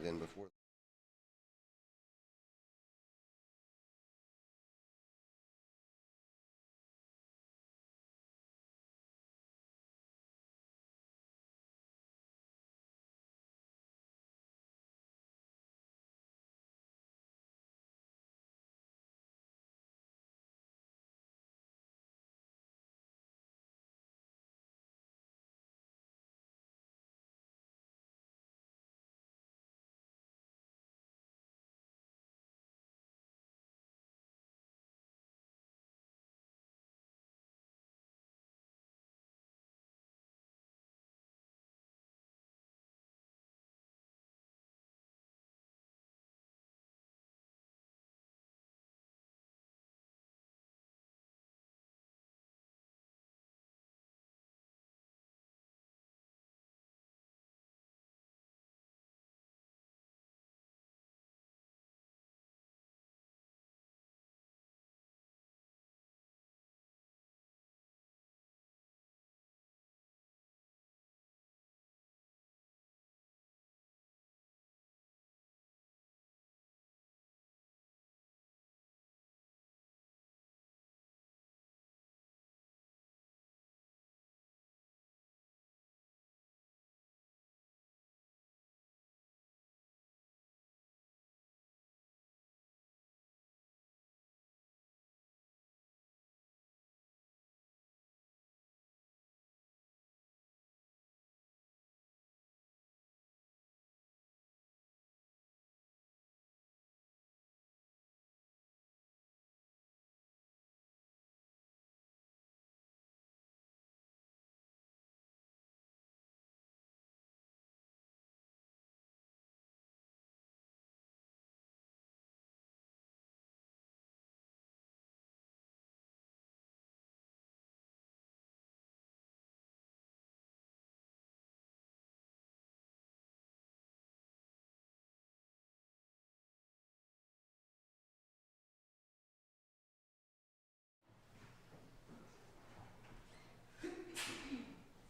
than before.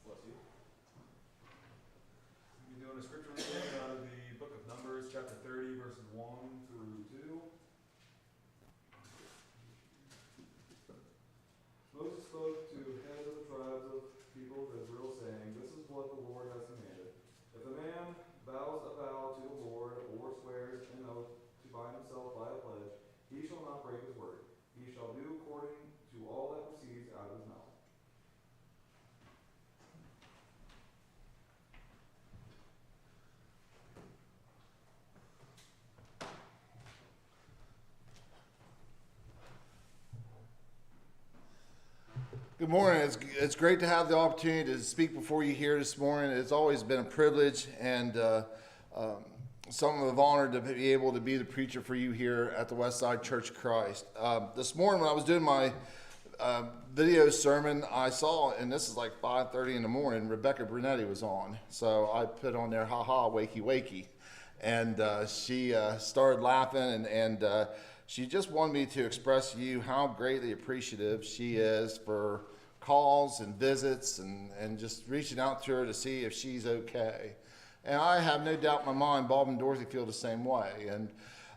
Bless you. We'll be doing a scripture reading out of the book of Numbers, chapter 30, verses 1 through 2. Moses spoke to heads of the tribes of people of Israel, saying, "This is what the Lord has commanded. If a man vows a vow to the Lord or swears an oath to bind himself by a pledge, he shall not break his word. He shall do according to all that proceeds out of his mouth." Good morning. It's great to have the opportunity to speak before you here this morning. It's always been a privilege and something of honor to be able to be the preacher for you here at the Westside Church of Christ. This morning when I was doing my video sermon, I saw, and this is like 5:30 in the morning, Rebecca Brunetti was on. So I put on there, "Ha-ha, wakey, wakey." And she started laughing and she just wanted me to express to you how greatly appreciative she is for calls and visits and just reaching out to her to see if she's okay. And I have no doubt in my mind Bob and Dorothy feel the same way. And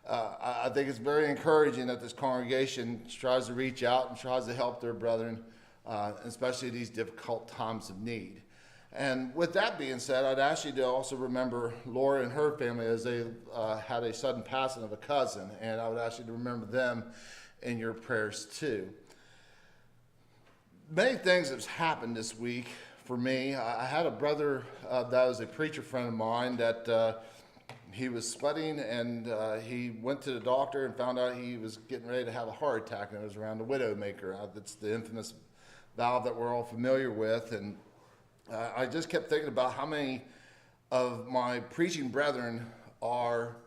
I think it's very encouraging that this congregation tries to reach out and tries to help their brethren, especially these difficult times of need. And with that being said, I'd ask you to also remember Laura and her family as they had a sudden passing of a cousin, and I would ask you to remember them in your prayers too. Many things have happened this week for me. I had a brother that was a preacher friend of mine that he was sweating, and he went to the doctor and found out he was getting ready to have a heart attack, and it was around the widowmaker. That's the infamous valve that we're all familiar with. And I just kept thinking about how many of my preaching brethren are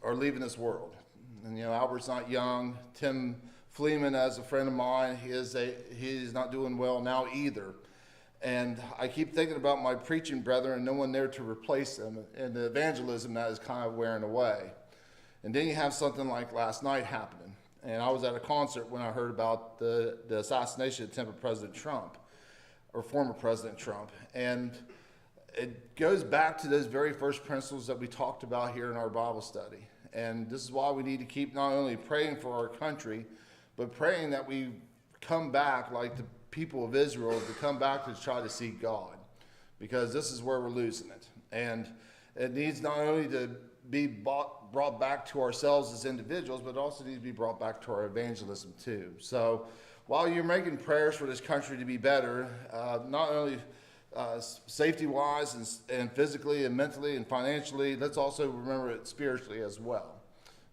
leaving this world. And you know, Albert's not young. Tim Fleeman, as a friend of mine, he's not doing well now either. And I keep thinking about my preaching brethren and no one there to replace them, and the evangelism that is kind of wearing away. And then you have something like last night happening. And I was at a concert when I heard about the assassination attempt of President Trump, or former President Trump. And it goes back to those very first principles that we talked about here in our Bible study. And this is why we need to keep not only praying for our country, but praying that we come back like the people of Israel, to come back to try to seek God, because this is where we're losing it. And it needs not only to be brought back to ourselves as individuals, but it also needs to be brought back to our evangelism too. So while you're making prayers for this country to be better, not only safety-wise and physically and mentally and financially, let's also remember it spiritually as well.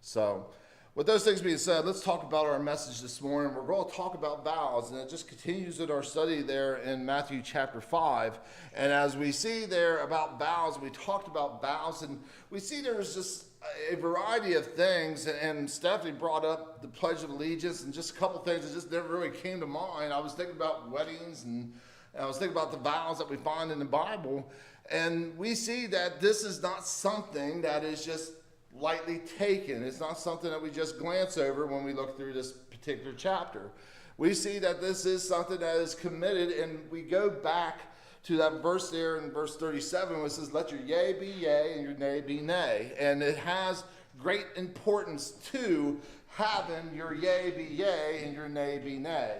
So with those things being said, let's talk about our message this morning. We're going to talk about vows, and it just continues in our study there in Matthew chapter 5. And as we see there about vows, we talked about vows, and we see there's just a variety of things. And Stephanie brought up the Pledge of Allegiance, and just a couple things that just never really came to mind. I was thinking about weddings, and I was thinking about the vows that we find in the Bible. And we see that this is not something that is just lightly taken. It's not something that we just glance over when we look through this particular chapter. We see that this is something that is committed, and we go back to that verse there in verse 37, which says, let your yea be yea and your nay be nay. And it has great importance to having your yea be yea and your nay be nay.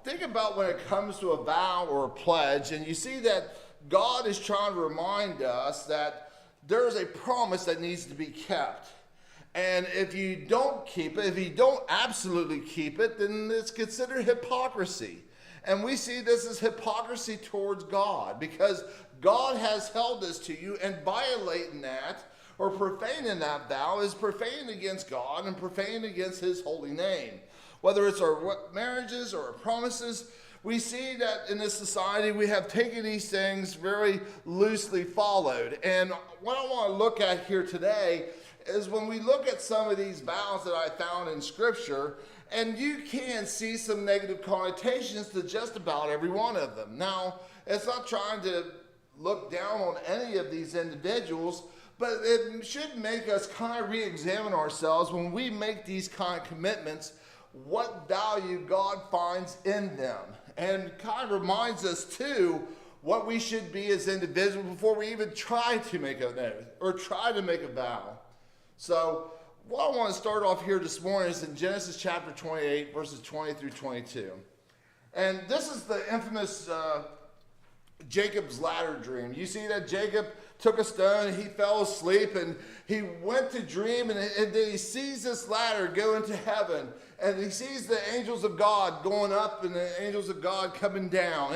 Think about when it comes to a vow or a pledge, and you see that God is trying to remind us that there is a promise that needs to be kept. And if you don't keep it, if you don't absolutely keep it, then it's considered hypocrisy. And we see this as hypocrisy towards God, because God has held this to you, and violating that or profaning that vow is profaning against God and profaning against his holy name. Whether it's our marriages or our promises, we see that in this society we have taken these things very loosely followed. And what I want to look at here today is when we look at some of these vows that I found in Scripture, and you can see some negative connotations to just about every one of them. Now, it's not trying to look down on any of these individuals, but it should make us kind of re-examine ourselves when we make these kind of commitments, what value God finds in them. And kind of reminds us too what we should be as individuals before we even try to make an oath or try to make a vow. So what I want to start off here this morning is in Genesis chapter 28, verses 20 through 22. And this is the infamous Jacob's ladder dream. You see that Jacob took a stone, he fell asleep, and he went to dream, and then he sees this ladder go into heaven, and he sees the angels of God going up and the angels of God coming down.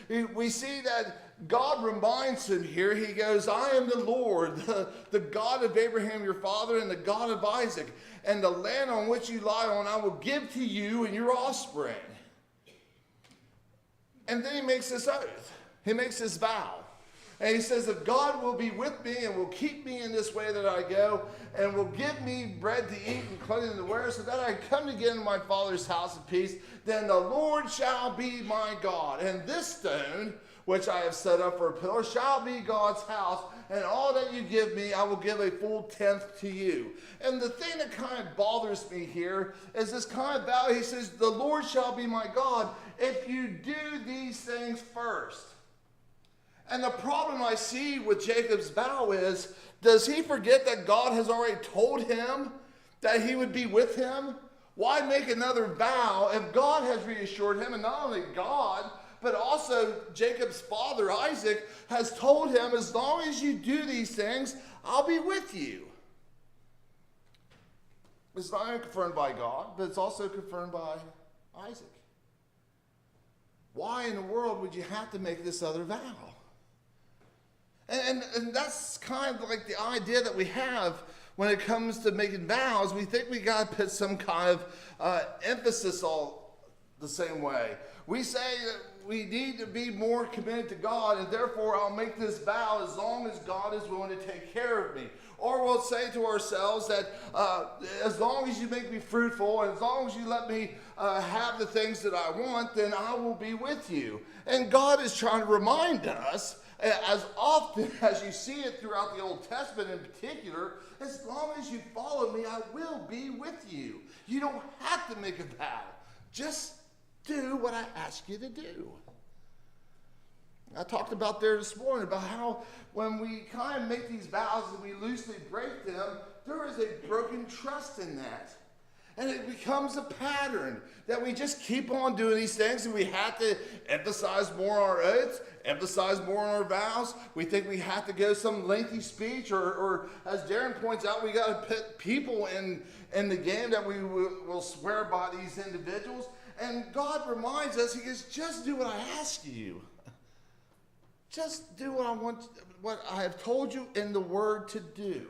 And we see that God reminds him here, he goes, I am the Lord, the God of Abraham your father, and the God of Isaac, and the land on which you lie on I will give to you and your offspring. And then he makes this oath. He makes this vow. And he says, if God will be with me and will keep me in this way that I go, and will give me bread to eat and clothing to wear, so that I come again to my father's house in peace, then the Lord shall be my God. And this stone, which I have set up for a pillar, shall be God's house, and all that you give me, I will give a full tenth to you. And the thing that kind of bothers me here is this kind of vow. He says, the Lord shall be my God if you do these things first. And the problem I see with Jacob's vow is, does he forget that God has already told him that he would be with him? Why make another vow if God has reassured him? And not only God, but also Jacob's father, Isaac, has told him, as long as you do these things, I'll be with you. It's not only confirmed by God, but it's also confirmed by Isaac. Why in the world would you have to make this other vow? And that's kind of like the idea that we have when it comes to making vows. We think we got to put some kind of emphasis all the same way. We say that we need to be more committed to God, and therefore I'll make this vow as long as God is willing to take care of me. Or we'll say to ourselves that as long as you make me fruitful, and as long as you let me have the things that I want, then I will be with you. And God is trying to remind us, as often as you see it throughout the Old Testament in particular, as long as you follow me, I will be with you. You don't have to make a vow. Just do what I ask you to do. I talked about there this morning about how when we kind of make these vows and we loosely break them, there is a broken trust in that. And it becomes a pattern that we just keep on doing these things, and we have to emphasize more on our oaths, emphasize more on our vows. We think we have to go some lengthy speech, or as Darren points out, we got to put people in the game that we will swear by these individuals. And God reminds us, he goes, just do what I ask you. Just do what I have told you in the word to do.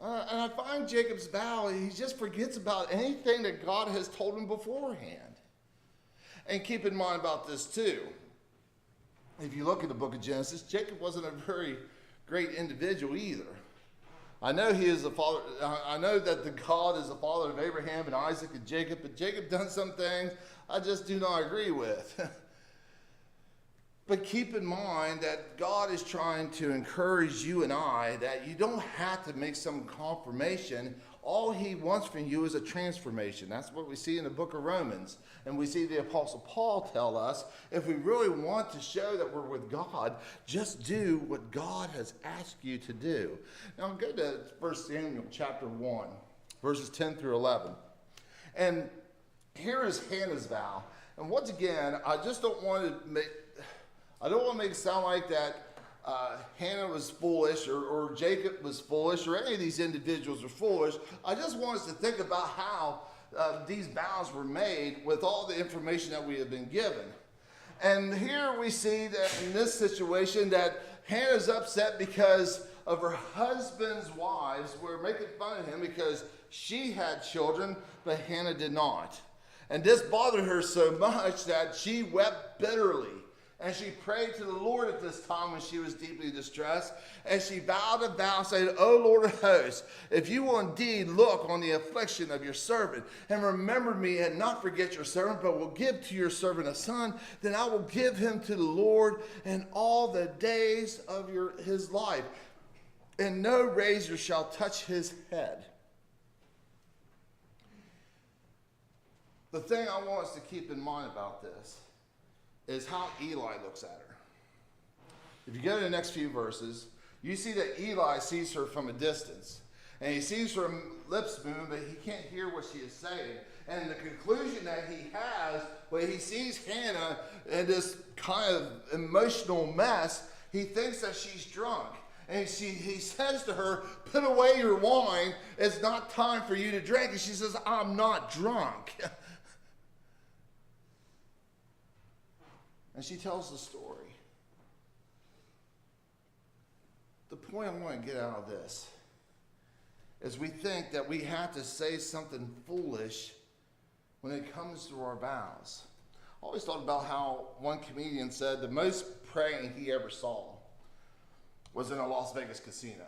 And I find Jacob's vow, he just forgets about anything that God has told him beforehand. And keep in mind about this too. If you look at the book of Genesis, Jacob wasn't a very great individual either. I know he is the father. I know that the God is the father of Abraham and Isaac and Jacob, but Jacob done some things I just do not agree with. But keep in mind that God is trying to encourage you and I that you don't have to make some confirmation. All he wants from you is a transformation. That's what we see in the book of Romans. And we see the Apostle Paul tell us, if we really want to show that we're with God, just do what God has asked you to do. Now go to 1 Samuel chapter 1, verses 10 through 11. And here is Hannah's vow. And once again, I don't want to make it sound like that Hannah was foolish or Jacob was foolish or any of these individuals are foolish. I just want us to think about how these vows were made with all the information that we have been given. And here we see that in this situation that Hannah's upset because of her husband's wives were making fun of him because she had children, but Hannah did not. And this bothered her so much that she wept bitterly. And she prayed to the Lord at this time when she was deeply distressed. And she vowed a vow saying, O Lord of hosts, if you will indeed look on the affliction of your servant and remember me and not forget your servant, but will give to your servant a son, then I will give him to the Lord in all the days of his life. And no razor shall touch his head. The thing I want us to keep in mind about this is how Eli looks at her. If you go to the next few verses, you see that Eli sees her from a distance. And he sees her lips move, but he can't hear what she is saying. And the conclusion that he has, when he sees Hannah in this kind of emotional mess, he thinks that she's drunk. And he says to her, put away your wine. It's not time for you to drink. And she says, I'm not drunk. And she tells the story. The point I want to get out of this is we think that we have to say something foolish when it comes to our vows. I always thought about how one comedian said the most praying he ever saw was in a Las Vegas casino.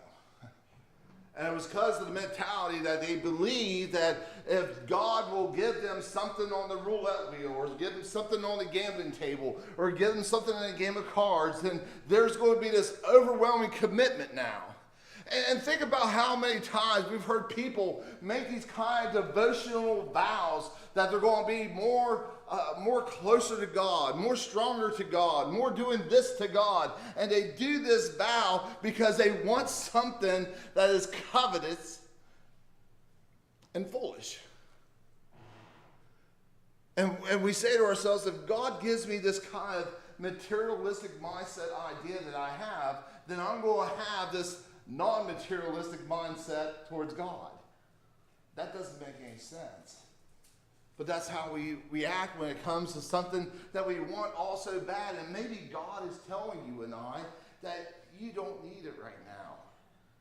And it was because of the mentality that they believe that if God will give them something on the roulette wheel or give them something on the gambling table or give them something in a game of cards, then there's going to be this overwhelming commitment now. And think about how many times we've heard people make these kind of devotional vows that they're going to be more closer to God, more stronger to God, more doing this to God. And they do this vow because they want something that is covetous and foolish. And we say to ourselves, if God gives me this kind of materialistic mindset idea that I have, then I'm going to have this non-materialistic mindset towards God. That doesn't make any sense. But that's how we act when it comes to something that we want all so bad. And maybe God is telling you and I that you don't need it right now.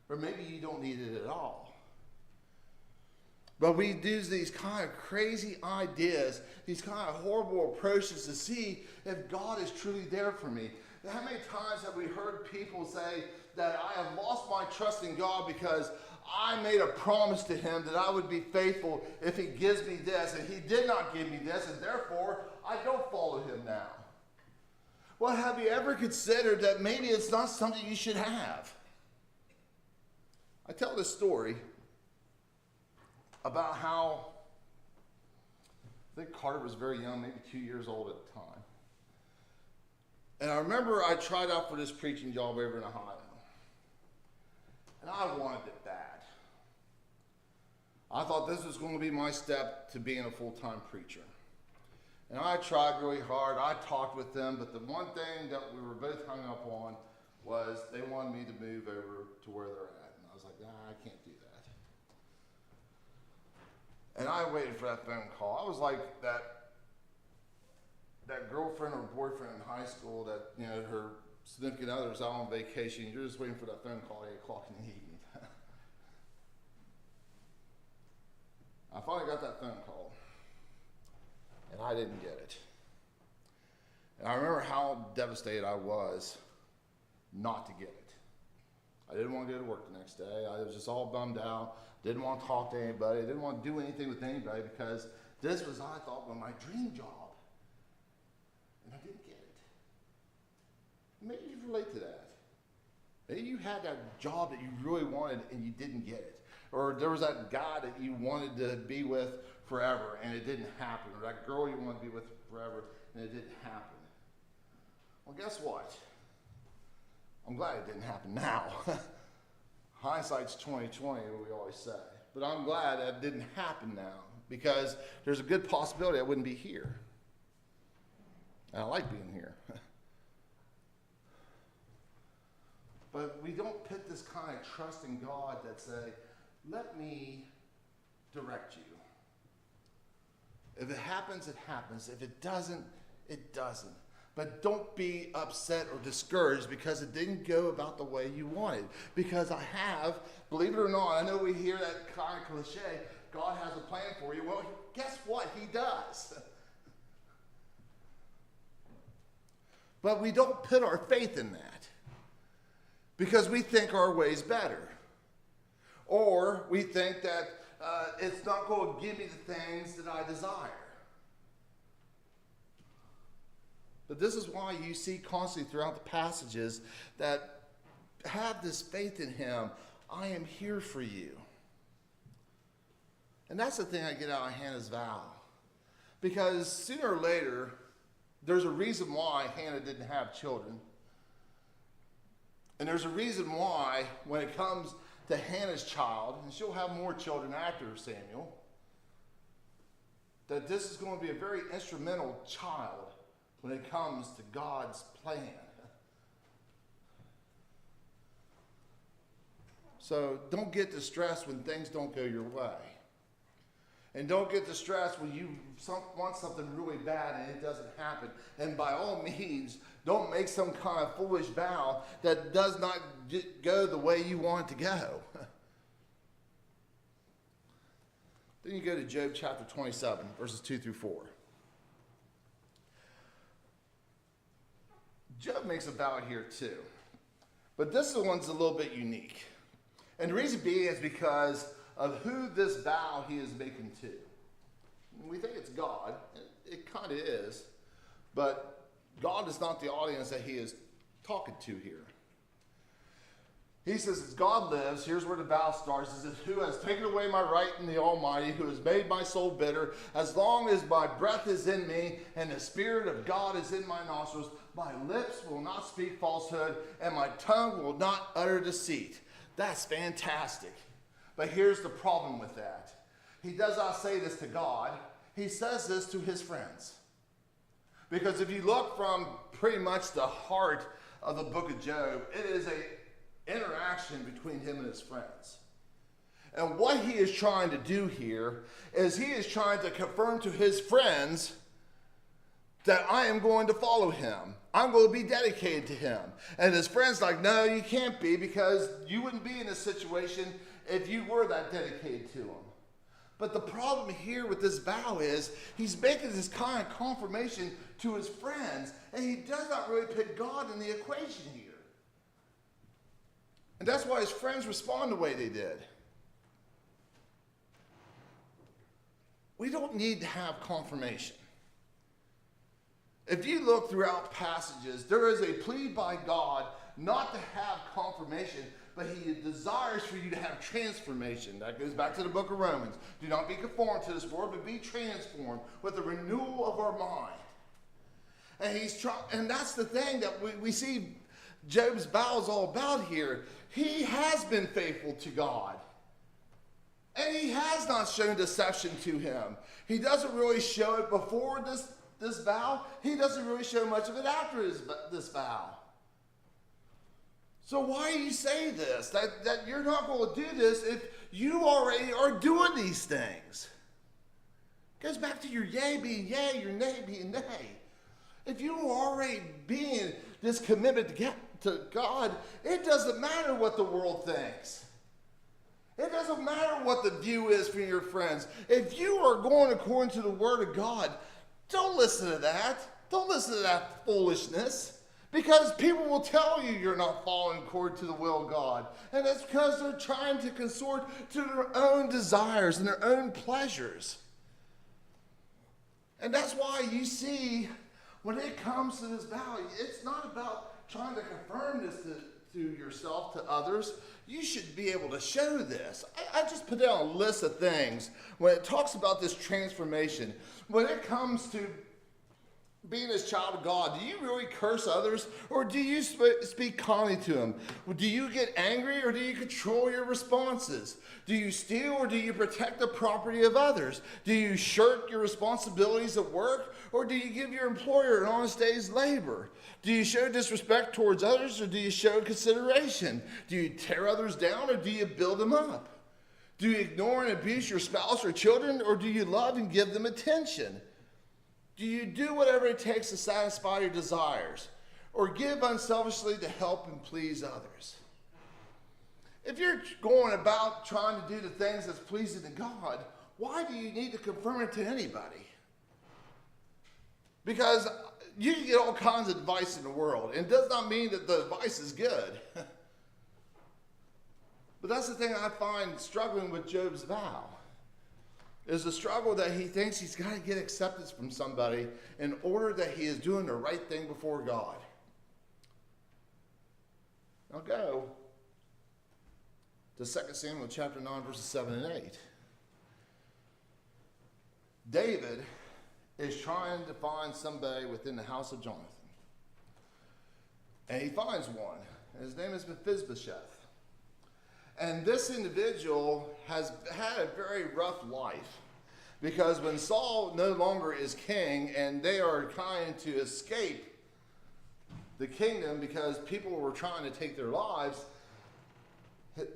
Or maybe you don't need it at all. But we do these kind of crazy ideas, these kind of horrible approaches to see if God is truly there for me. How many times have we heard people say that I have lost my trust in God because I made a promise to him that I would be faithful if he gives me this, and he did not give me this, and therefore I don't follow him now. Well, have you ever considered that maybe it's not something you should have? I tell this story about how I think Carter was very young, maybe 2 years old at the time. And I remember I tried out for this preaching job over in Ohio. And I wanted it bad. I thought this was going to be my step to being a full-time preacher. And I tried really hard. I talked with them, but the one thing that we were both hung up on was they wanted me to move over to where they're at. And I was like, nah, I can't do that. And I waited for that phone call. I was like that girlfriend or boyfriend in high school that, you know, her significant other is out on vacation. You're just waiting for that phone call at 8 o'clock in the evening. I finally got that phone call, and I didn't get it. And I remember how devastated I was not to get it. I didn't want to go to work the next day. I was just all bummed out. Didn't want to talk to anybody. Didn't want to do anything with anybody because this was, I thought, my dream job. And I didn't get it. Maybe you relate to that. Maybe you had that job that you really wanted and you didn't get it. Or there was that guy that you wanted to be with forever and it didn't happen. Or that girl you wanted to be with forever and it didn't happen. Well, guess what? I'm glad it didn't happen now. Hindsight's 20/20, we always say. But I'm glad that didn't happen now because there's a good possibility I wouldn't be here. And I like being here. But we don't put this kind of trust in God that say, let me direct you. If it happens, it happens. If it doesn't, it doesn't. But don't be upset or discouraged because it didn't go about the way you wanted. Because I have, believe it or not, I know we hear that kind of cliche, God has a plan for you. Well, guess what? He does. But we don't put our faith in that because we think our way's better. Or we think that it's not going to give me the things that I desire. But this is why you see constantly throughout the passages that have this faith in him. I am here for you. And that's the thing I get out of Hannah's vow. Because sooner or later, there's a reason why Hannah didn't have children. And there's a reason why when it comes to Hannah's child, and she'll have more children after Samuel, that this is going to be a very instrumental child when it comes to God's plan. So don't get distressed when things don't go your way. And don't get distressed when you want something really bad and it doesn't happen. And by all means, don't make some kind of foolish vow that does not go the way you want it to go. Then you go to Job chapter 27, verses 2 through 4. Job makes a vow here too. But this one's a little bit unique. And the reason being is because of who this vow he is making to. We think it's God. It kind of is. But God is not the audience that he is talking to here. He says, as God lives, here's where the vow starts. He says, who has taken away my right in the Almighty, who has made my soul bitter, as long as my breath is in me and the Spirit of God is in my nostrils, my lips will not speak falsehood and my tongue will not utter deceit. That's fantastic. But here's the problem with that. He does not say this to God. He says this to his friends. Because if you look from pretty much the heart of the book of Job, it is an interaction between him and his friends. And what he is trying to do here is he is trying to confirm to his friends that I am going to follow him. I'm going to be dedicated to him. And his friends like, no, you can't be because you wouldn't be in this situation if you were that dedicated to him. But the problem here with this vow is he's making this kind of confirmation to his friends, and he does not really put God in the equation here. And that's why his friends respond the way they did. We don't need to have confirmation. If you look throughout passages, there is a plea by God not to have confirmation, but he desires for you to have transformation. That goes back to the book of Romans. Do not be conformed to this world, but be transformed with the renewal of our mind. And he's trying, and that's the thing that we see Job's vows all about here. He has been faithful to God. And he has not shown deception to him. He doesn't really show it before this vow. He doesn't really show much of it after this vow. So why do you say this? That you're not going to do this if you already are doing these things. It goes back to your yea being yea, your nay being nay. If you are already being this commitment to God, it doesn't matter what the world thinks. It doesn't matter what the view is from your friends. If you are going according to the Word of God, don't listen to that. Don't listen to that foolishness. Because people will tell you you're not following according to the will of God. And that's because they're trying to consort to their own desires and their own pleasures. And that's why you see, when it comes to this vow, it's not about trying to confirm this to yourself, to others. You should be able to show this. I just put down a list of things when it talks about this transformation. When it comes to being a child of God, do you really curse others, or do you speak kindly to them? Do you get angry, or do you control your responses? Do you steal, or do you protect the property of others? Do you shirk your responsibilities at work, or do you give your employer an honest day's labor? Do you show disrespect towards others, or do you show consideration? Do you tear others down, or do you build them up? Do you ignore and abuse your spouse or children, or do you love and give them attention? Do you do whatever it takes to satisfy your desires, or give unselfishly to help and please others? If you're going about trying to do the things that's pleasing to God, why do you need to confirm it to anybody? Because you can get all kinds of advice in the world, and it does not mean that the advice is good. But that's the thing I find struggling with Job's vow. Is a struggle that he thinks he's got to get acceptance from somebody in order that he is doing the right thing before God. Now go to 2 Samuel chapter 9, verses 7 and 8. David is trying to find somebody within the house of Jonathan. And he finds one. And his name is Mephibosheth. And this individual has had a very rough life, because when Saul no longer is king and they are trying to escape the kingdom because people were trying to take their lives,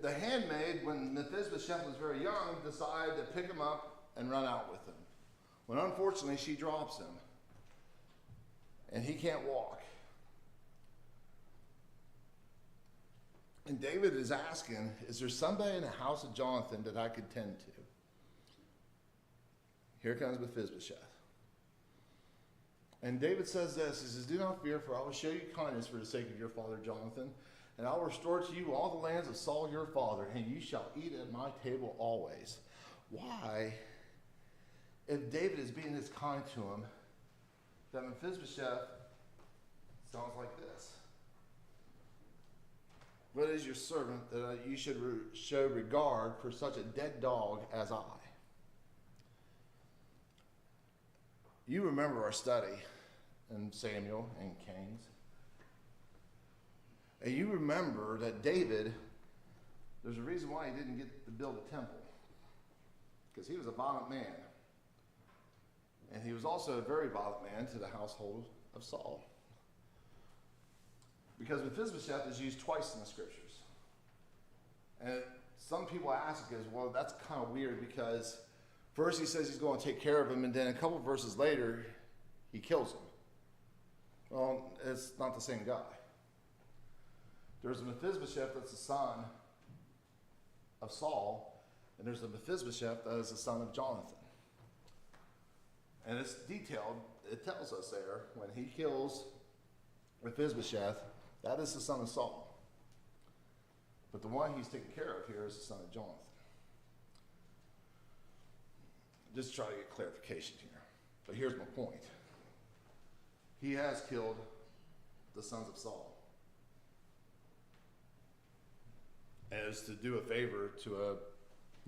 the handmaid, when Mephibosheth was very young, decided to pick him up and run out with him. When unfortunately she drops him and he can't walk. And David is asking, is there somebody in the house of Jonathan that I could tend to? Here comes Mephibosheth. And David says this, he says, do not fear, for I will show you kindness for the sake of your father Jonathan, and I will restore to you all the lands of Saul your father, and you shall eat at my table always. Why, if David is being this kind to him, that Mephibosheth sounds like this? What is your servant that you should show regard for such a dead dog as I? You remember our study in Samuel and Kings. And you remember that David, there's a reason why he didn't get to build a temple. Because he was a violent man. And he was also a very violent man to the household of Saul. Because Mephibosheth is used twice in the scriptures. And some people ask us, well, that's kind of weird, because first he says he's going to take care of him, and then a couple of verses later, he kills him. Well, it's not the same guy. There's a Mephibosheth that's the son of Saul, and there's a Mephibosheth that is the son of Jonathan. And it's detailed. It tells us there, when he kills Mephibosheth, that is the son of Saul. But the one he's taking care of here is the son of Jonathan. Just try to get clarification here. But here's my point. He has killed the sons of Saul. As to do a favor to a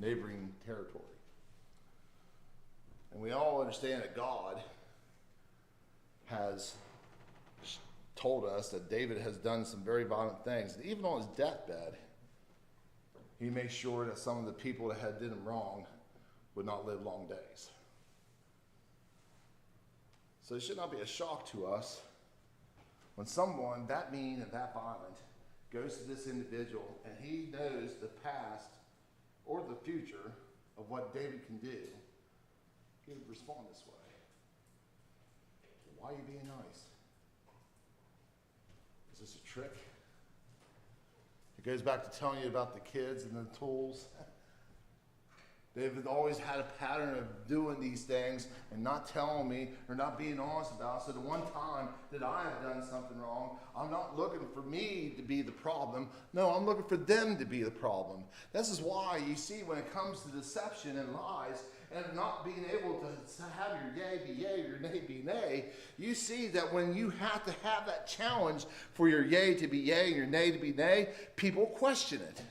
neighboring territory. And we all understand that God has told us that David has done some very violent things. And even on his deathbed, he made sure that some of the people that had did him wrong would not live long days. So it should not be a shock to us when someone that mean and that violent goes to this individual and he knows the past or the future of what David can do, he would respond this way. Why are you being nice? Is this a trick? It goes back to telling you about the kids and the tools. They've always had a pattern of doing these things and not telling me or not being honest about it. So the one time that I have done something wrong, I'm not looking for me to be the problem. No, I'm looking for them to be the problem. This is why you see when it comes to deception and lies and not being able to have your yay be yay, your nay be nay, you see that when you have to have that challenge for your yay to be yay and your nay to be nay, people question it.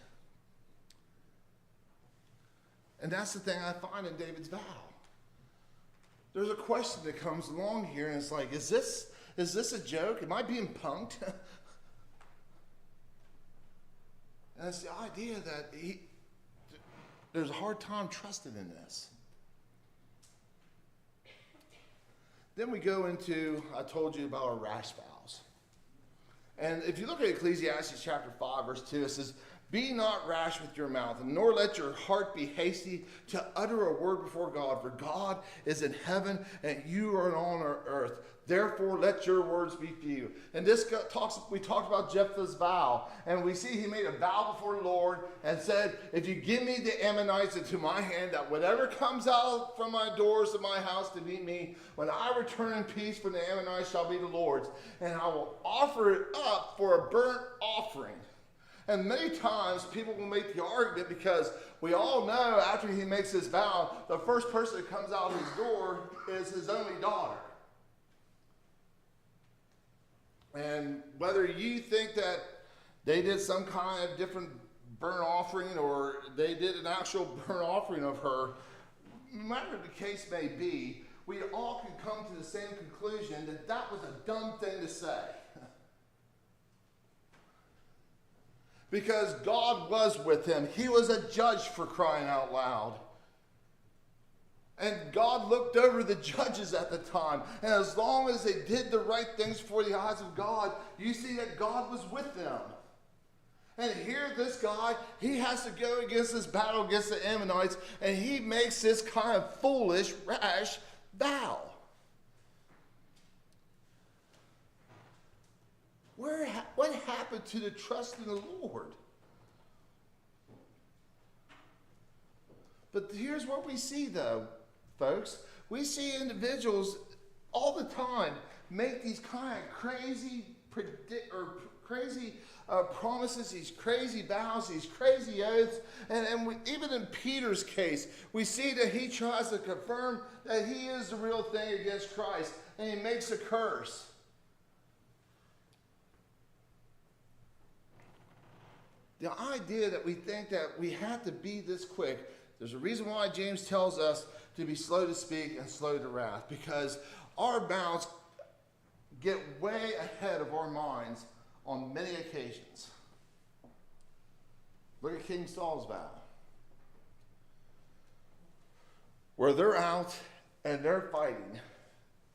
And that's the thing I find in David's vow. There's a question that comes along here, and it's like, is this a joke? Am I being punked? And it's the idea that there's a hard time trusting in this. Then we go into, I told you about our rash vows. And if you look at Ecclesiastes chapter 5, verse 2, it says, "Be not rash with your mouth, and nor let your heart be hasty to utter a word before God. For God is in heaven, and you are on earth. Therefore, let your words be few." And we talked about Jephthah's vow, and we see he made a vow before the Lord and said, "If you give me the Ammonites into my hand, that whatever comes out from my doors of my house to meet me, when I return in peace from the Ammonites shall be the Lord's, and I will offer it up for a burnt offering." And many times people will make the argument, because we all know after he makes his vow, the first person that comes out of his door is his only daughter. And whether you think that they did some kind of different burnt offering or they did an actual burnt offering of her, no matter the case may be, we all can come to the same conclusion that that was a dumb thing to say. Because God was with him. He was a judge, for crying out loud. And God looked over the judges at the time. And as long as they did the right things for the eyes of God, you see that God was with them. And here this guy, he has to go against this battle against the Ammonites, and he makes this kind of foolish, rash vow. What happened to the trust in the Lord? But here's what we see, though, folks. We see individuals all the time make these kind of crazy promises, these crazy vows, these crazy oaths. And even in Peter's case, we see that he tries to confirm that he is the real thing against Christ, and he makes a curse. The idea that we think that we have to be this quick, there's a reason why James tells us to be slow to speak and slow to wrath, because our mouths get way ahead of our minds on many occasions. Look at King Saul's vow, where they're out and they're fighting,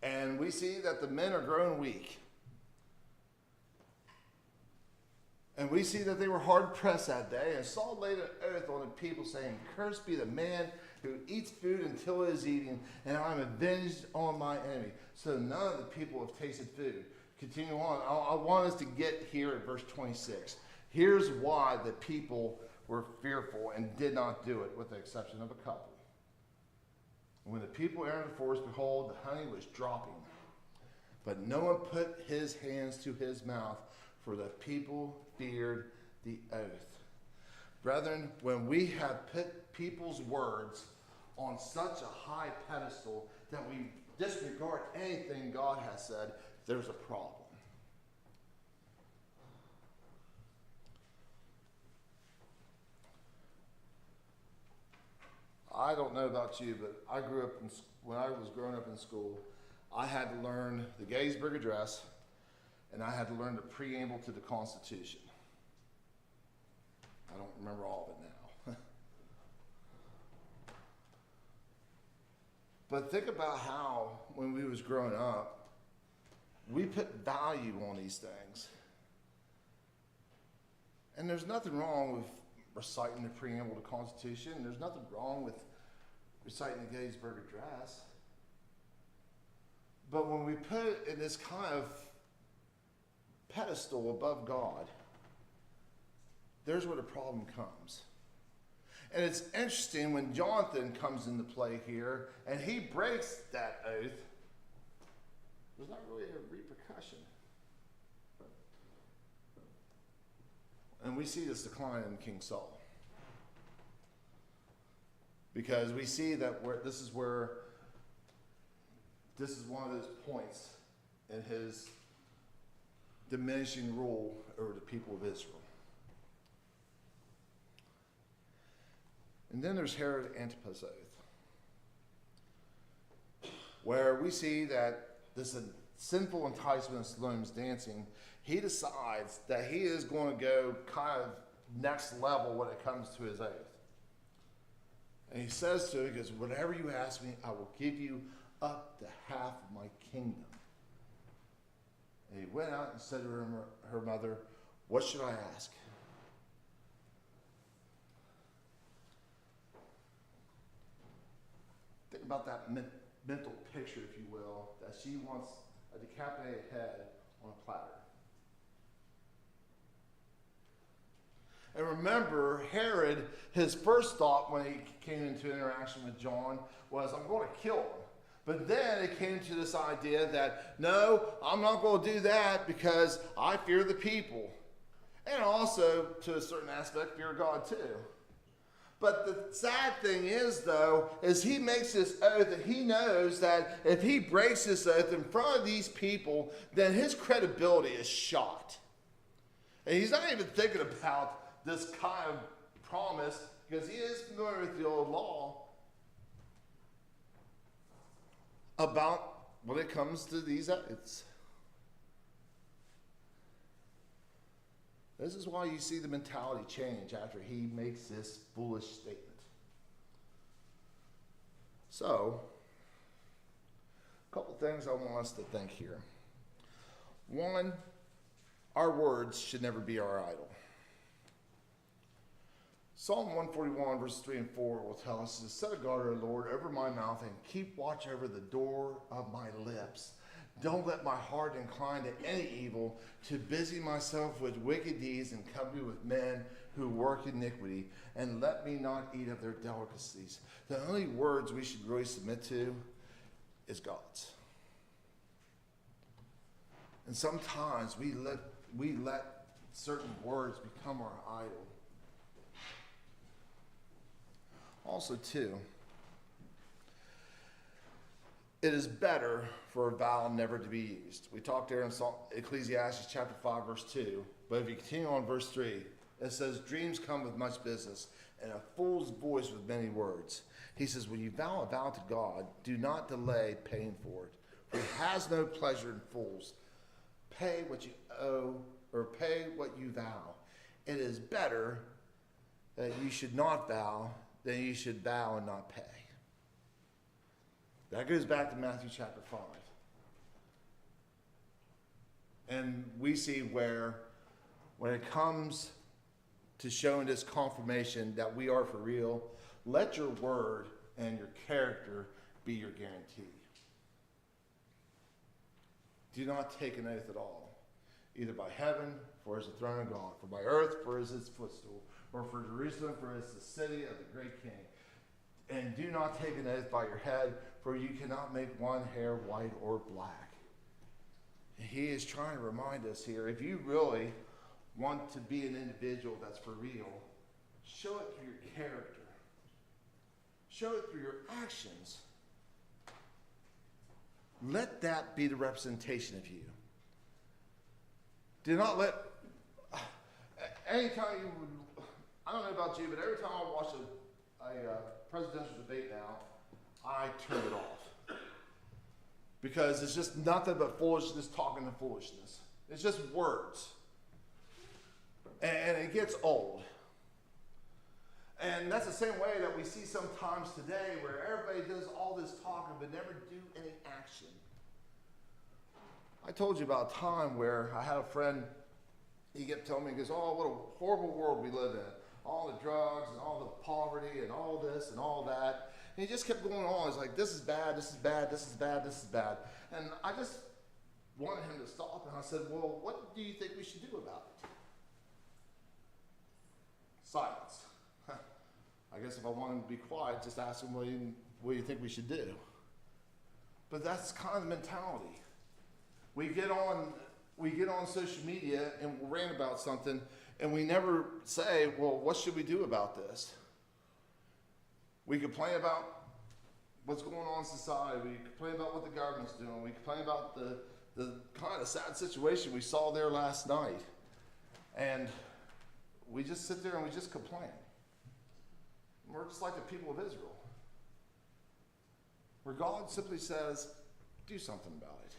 and we see that the men are growing weak. And we see that they were hard pressed that day, and Saul laid an oath on the people, saying, "Cursed be the man who eats food until it is eaten, and I am avenged on my enemy." So none of the people have tasted food. Continue on. I want us to get here at verse 26. Here's why the people were fearful and did not do it, with the exception of a couple. When the people entered the forest, behold, the honey was dropping. But no one put his hands to his mouth, for the people feared the oath. Brethren, when we have put people's words on such a high pedestal that we disregard anything God has said, there's a problem. I don't know about you, but when I was growing up in school, I had to learn the Gettysburg Address, and I had to learn the preamble to the Constitution. I don't remember all of it now. But think about how, when we was growing up, we put value on these things. And there's nothing wrong with reciting the preamble to the Constitution. There's nothing wrong with reciting the Gettysburg Address. But when we put it in this kind of pedestal above God, there's where the problem comes. And it's interesting when Jonathan comes into play here and he breaks that oath, there's not really a repercussion. And we see this decline in King Saul. Because we see that this is one of those points in his diminishing rule over the people of Israel. And then there's Herod Antipas' oath, where we see that this sinful enticement of Salome's dancing, he decides that he is going to go kind of next level when it comes to his oath. And he says to her, he goes, whatever you ask me, I will give you up to half of my kingdom. And he went out and said to her mother, what should I ask? Think about that mental picture, if you will, that she wants a decapitated head on a platter. And remember, Herod, his first thought when he came into interaction with John was, I'm going to kill him. But then it came to this idea that, no, I'm not going to do that because I fear the people. And also, to a certain aspect, fear God too. But the sad thing is, though, is he makes this oath and he knows that if he breaks this oath in front of these people, then his credibility is shot. And he's not even thinking about this kind of promise because he is familiar with the old law about when it comes to these oaths. This is why you see the mentality change after he makes this foolish statement. So, a couple things I want us to think here. One, our words should never be our idol. Psalm 141, verses 3 and 4 will tell us, set a guard, O Lord, over my mouth and keep watch over the door of my lips. Don't let my heart incline to any evil, to busy myself with wicked deeds and company with men who work iniquity, and let me not eat of their delicacies. The only words we should really submit to is God's. And sometimes we let certain words become our idol. Also, too, it is better for a vow never to be used. We talked there in Ecclesiastes chapter 5, verse 2. But if you continue on verse 3, it says, dreams come with much business, and a fool's voice with many words. He says, when you vow a vow to God, do not delay paying for it. For he has no pleasure in fools. Pay what you owe, or pay what you vow. It is better that you should not vow than you should vow and not pay. That goes back to Matthew chapter 5. And we see where, when it comes to showing this confirmation that we are for real, let your word and your character be your guarantee. Do not take an oath at all, either by heaven, for it is the throne of God, for by earth, for it is its footstool, or for Jerusalem, for it is the city of the great king. And do not take an oath by your head, for you cannot make one hair white or black. He is trying to remind us here, if you really want to be an individual that's for real, show it through your character. Show it through your actions. Let that be the representation of you. Do not let, anytime you would, I don't know about you, but every time I watch a presidential debate now, I turn it off. Because it's just nothing but foolishness talking to foolishness. It's just words. And it gets old. And that's the same way that we see sometimes today where everybody does all this talking but never do any action. I told you about a time where I had a friend, he kept telling me, he goes, oh, what a horrible world we live in. All the drugs and all the poverty and all this and all that. And he just kept going on. He's like, this is bad, this is bad, this is bad, this is bad. And I just wanted him to stop, and I said, well, what do you think we should do about it? Silence. I guess if I want him to be quiet, just ask him what do you think we should do? But that's kind of the mentality. We get on social media and we'll rant about something, and we never say, well, what should we do about this? We complain about what's going on in society. We complain about what the government's doing. We complain about the kind of sad situation we saw there last night. And we just sit there and we just complain. We're just like the people of Israel, where God simply says, do something about it.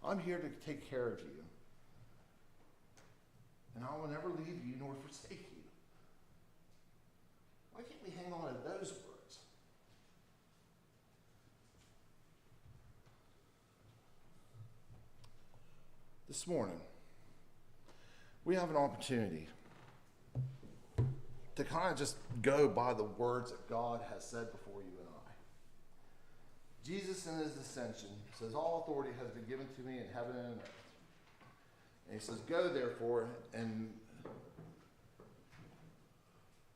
I'm here to take care of you. And I will never leave you nor forsake you. Why can't we hang on to those words? This morning, we have an opportunity to kind of just go by the words that God has said before you and I. Jesus in his ascension says, all authority has been given to me in heaven and on earth. And he says, go therefore and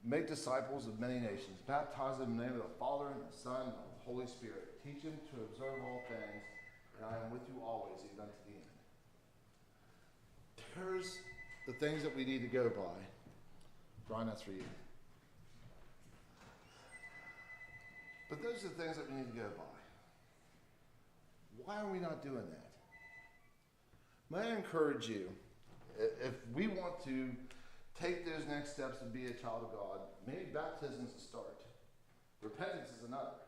make disciples of many nations, baptize them in the name of the Father and the Son and the Holy Spirit. Teach them to observe all things, and I am with you always, even unto the end. There's the things that we need to go by. Brian, that's for you. But those are the things that we need to go by. Why are we not doing that? May I encourage you, if we want to take those next steps to be a child of God, maybe baptism is a start. Repentance is another.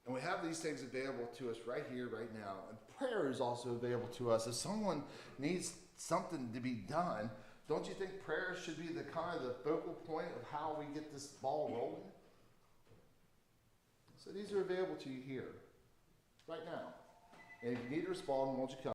And we have these things available to us right here, right now. And prayer is also available to us. If someone needs something to be done, don't you think prayer should be the kind of the focal point of how we get this ball rolling? So these are available to you here, right now. And if you need to respond, won't you come?